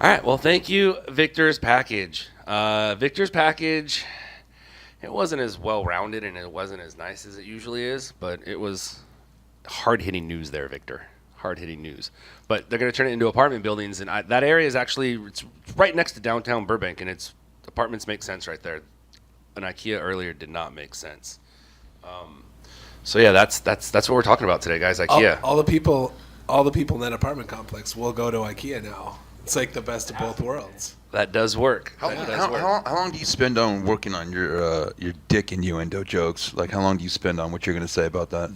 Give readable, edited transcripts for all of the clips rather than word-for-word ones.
All right. Well, thank you, Victor's Package. Victor's Package, it wasn't as well-rounded and it wasn't as nice as it usually is, but it was hard-hitting news there, Victor. Hard-hitting news. But they're going to turn it into apartment buildings, and that area is actually it's right next to downtown Burbank, and it's apartments make sense right there. An IKEA earlier did not make sense. So yeah, that's what we're talking about today, guys. IKEA. All the people in that apartment complex will go to IKEA now. It's like the best of both worlds. That does work. How long do you spend on working on your dick innuendo jokes? Like, how long do you spend on what you're going to say about that?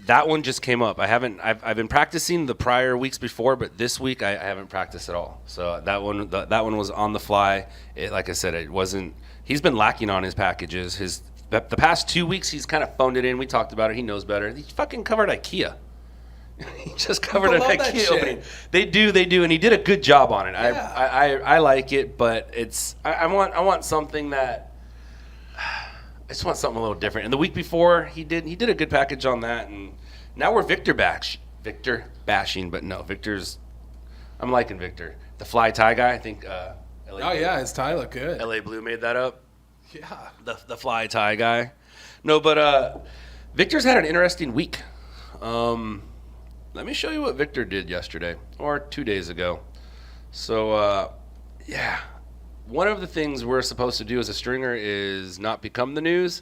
That one just came up. I've been practicing the prior weeks before, but this week I haven't practiced at all. So that one was on the fly. Like I said, it wasn't. He's been lacking on his packages. The past 2 weeks he's kind of phoned it in. We talked about it. He knows better. He fucking covered IKEA. He just covered an IKEA opening. They do, and he did a good job on it. Yeah. I like it, but I want something that I just want something a little different. And the week before he did a good package on that, and now we're Victor bashing, but no, I'm liking Victor. The fly tie guy, I think. His tie looked good. LA Blue made that up. Yeah. The fly tie guy. No, but Victor's had an interesting week. Let me show you what Victor did yesterday or 2 days ago. So, one of the things we're supposed to do as a stringer is not become the news.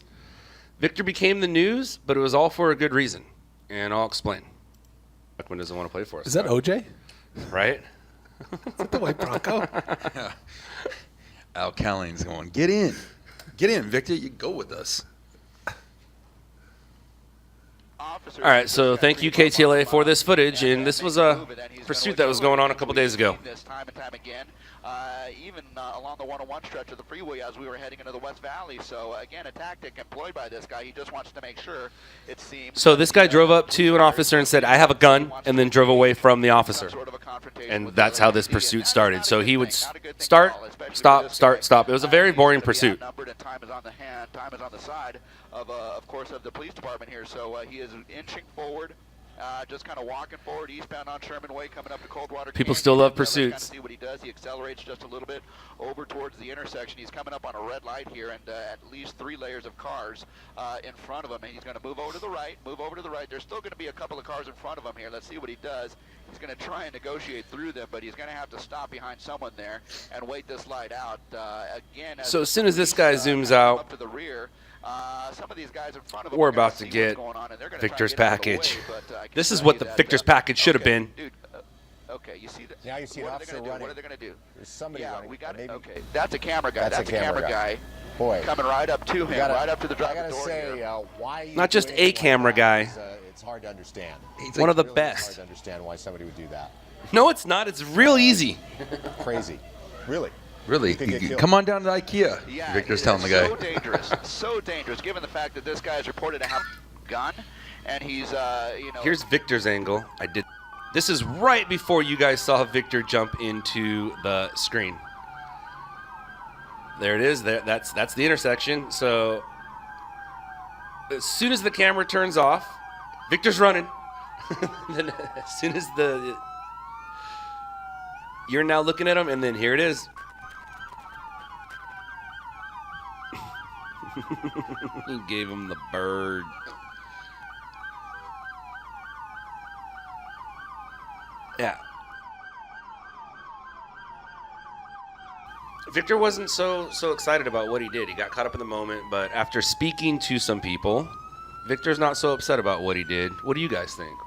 Victor became the news, but it was all for a good reason, and I'll explain. Beckman doesn't want to play for us. Is that OJ? Right? Is that the white Bronco? Al Calling's going, get in, Victor. You go with us. All right, so thank you, KTLA, for this footage, and this was a pursuit that was going on a couple days ago. Time and time again, even along the 101 stretch of the freeway as we were heading into the West Valley. So, again, a tactic employed by this guy. He just wants to make sure it seems... So this guy drove up to an officer and said, I have a gun, and then drove away from the officer. And that's how this pursuit started. So he would start, stop. It was a very boring pursuit. Time is on the hand. Time is on the side of course, of the police department here. So he is inching forward, just kind of walking forward, eastbound on Sherman Way, coming up to Coldwater. People still love pursuits. Kind of see what he does. He accelerates just a little bit over towards the intersection. He's coming up on a red light here, and at least 3 layers of cars in front of him. And he's going to move over to the right. There's still going to be a couple of cars in front of him here. Let's see what he does. He's going to try and negotiate through them, but he's going to have to stop behind someone there and wait this light out. Again, so as soon as this guy zooms out, up to the rear, some of these guys in front of we're about to get Victor's package. This is what the Victor's package should have been. Dude, okay, you see that? Now you see an officer running. What are they going to do? There's somebody running. We got it. Maybe. Okay, that's a camera guy. That's a camera guy. Boy, coming right up to him, right up to the driver's door. I gotta say, why? Not just a camera guy. It's hard to understand. He's one of the really best. Hard to understand why somebody would do that. No, it's not. It's real easy. Crazy. Really. Really? Come on down to IKEA. Yeah, Victor's telling the guy. So dangerous, given the fact that this guy is reported to have a gun, and he's, Here's Victor's angle. This is right before you guys saw Victor jump into the screen. There it is. That's the intersection. So as soon as the camera turns off, Victor's running. Then as soon as you're now looking at him, and then here it is. He gave him the bird. Yeah. Victor wasn't so excited about what he did. He got caught up in the moment, but after speaking to some people, Victor's not so upset about what he did. What do you guys think?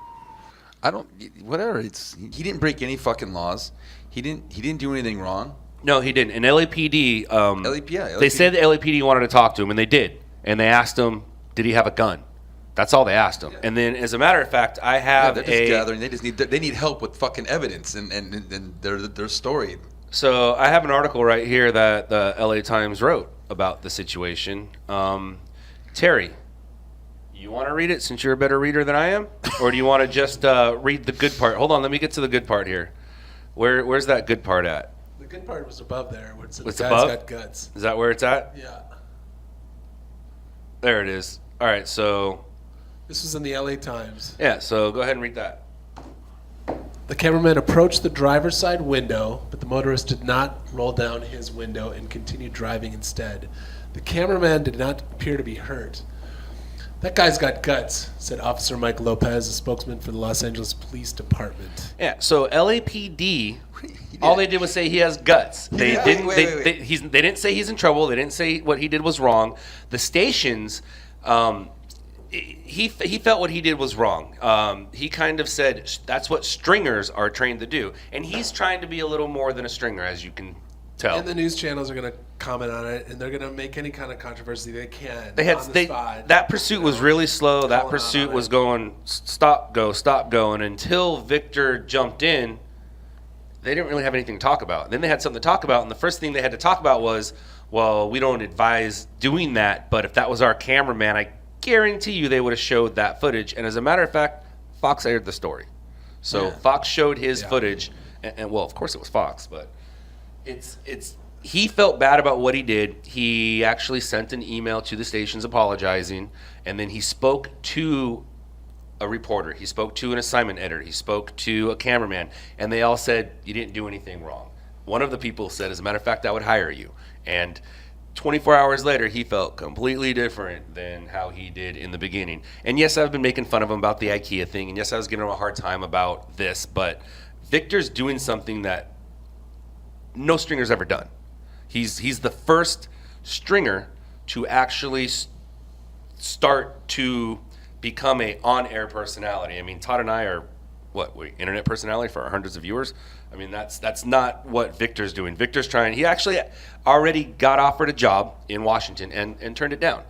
Whatever. He didn't break any fucking laws. He didn't do anything wrong. No, he didn't. And LAPD, LAPD. They said the LAPD wanted to talk to him, and they did. And they asked him, did he have a gun? That's all they asked him. Yeah. And then, as a matter of fact, I have they're just gathering. They need help with fucking evidence and their story. So I have an article right here that the LA Times wrote about the situation. Terry, you want to read it since you're a better reader than I am? Or do you want to just read the good part? Hold on, let me get to the good part here. Where's that good part at? The good part was above there. It's the guy's above? got guts. Is that where it's at? Yeah. There it is. All right, so... This was in the LA Times. Yeah, so go ahead and read that. The cameraman approached the driver's side window, but the motorist did not roll down his window and continued driving instead. The cameraman did not appear to be hurt. That guy's got guts, said Officer Mike Lopez, a spokesman for the Los Angeles Police Department. Yeah, so LAPD, all they did was say he has guts. They didn't. They didn't say he's in trouble. They didn't say what he did was wrong. The stations, he felt what he did was wrong. He kind of said that's what stringers are trained to do, and he's trying to be a little more than a stringer, as you can tell. And the news channels are going to comment on it, and they're going to make any kind of controversy they can. That pursuit was really slow. That pursuit was going stop, go, and until Victor jumped in, they didn't really have anything to talk about. Then they had something to talk about, and the first thing they had to talk about was, well, we don't advise doing that, but if that was our cameraman, I guarantee you they would have showed that footage. And as a matter of fact, Fox aired the story. So Fox showed his footage, and well, of course it was Fox, but he felt bad about what he did. He actually sent an email to the stations apologizing, and then he spoke to a reporter. He spoke to an assignment editor. He spoke to a cameraman, and they all said, you didn't do anything wrong. One of the people said, as a matter of fact, I would hire you. And 24 hours later, he felt completely different than how he did in the beginning. And yes, I've been making fun of him about the IKEA thing, and yes, I was giving him a hard time about this, but Victor's doing something that no stringer's ever done. He's the first stringer to actually start to become a on-air personality. I mean, Todd and I are internet personality for our hundreds of viewers. I mean, that's not what Victor's doing. Victor's trying. He actually already got offered a job in Washington and turned it down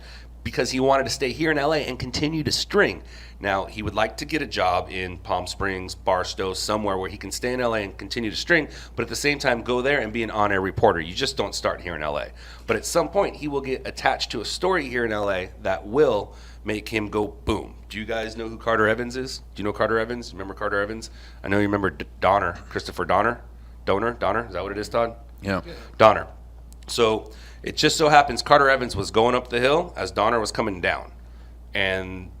because he wanted to stay here in LA and continue to string. Now, he would like to get a job in Palm Springs, Barstow, somewhere where he can stay in LA and continue to string, but at the same time go there and be an on-air reporter. You just don't start here in LA. But at some point, he will get attached to a story here in LA that will make him go boom. Do you guys know who Carter Evans is? Do you know Carter Evans? Remember Carter Evans? I know you remember Donner, Christopher Donner. Donner, is that what it is, Todd? Yeah. Donner. So it just so happens Carter Evans was going up the hill as Donner was coming down. And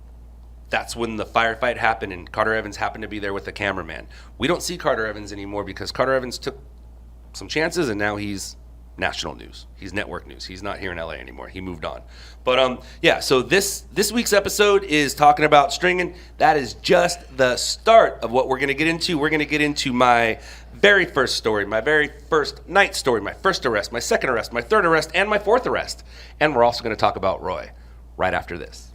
that's when the firefight happened, and Carter Evans happened to be there with the cameraman. We don't see Carter Evans anymore because Carter Evans took some chances, and now he's national news. He's network news. He's not here in LA anymore. He moved on. But so this week's episode is talking about stringing. That is just the start of what we're going to get into. We're going to get into my very first story, my very first night story, my first arrest, my second arrest, my third arrest, and my fourth arrest. And we're also going to talk about Roy right after this.